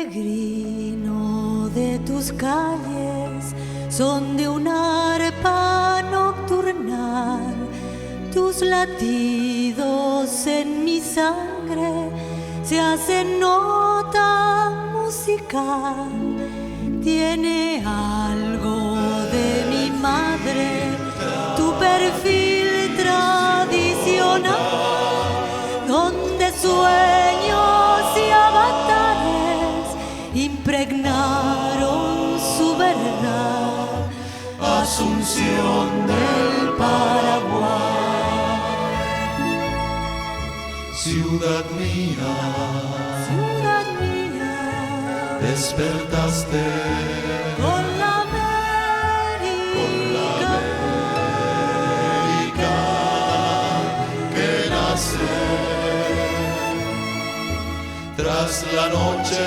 peregrino de tus calles son de una arpa nocturnal, tus latidos en mi sangre se hacen nota musical. Tiene algo de mi madre, tu perfil tradicional, donde sueños y avatares impregnaron su verdad. Asunción del Paraguay, ciudad mía, ciudad mía, despertaste con la América, que nace tras la noche.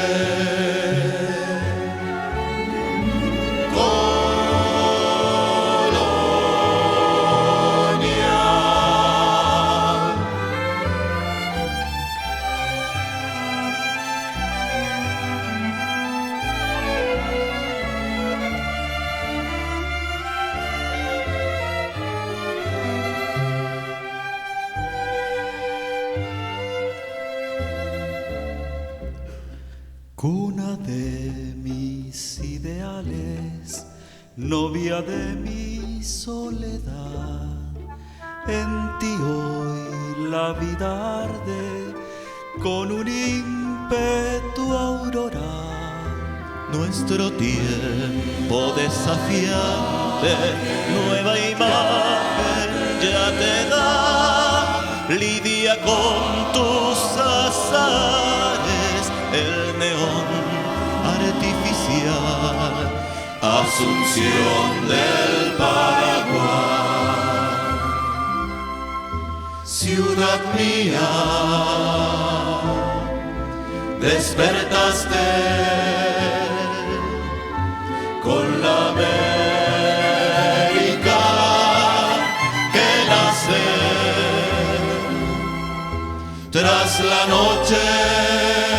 Cuna de mis ideales, novia de mi soledad, en ti hoy la vida arde con un ímpetu auroral. Nuestro tiempo desafiante, nueva imagen ya te da, lidia con tus azares el neón artificial. Asunción del Paraguay, ciudad mía, despertaste con la América que nace tras la noche.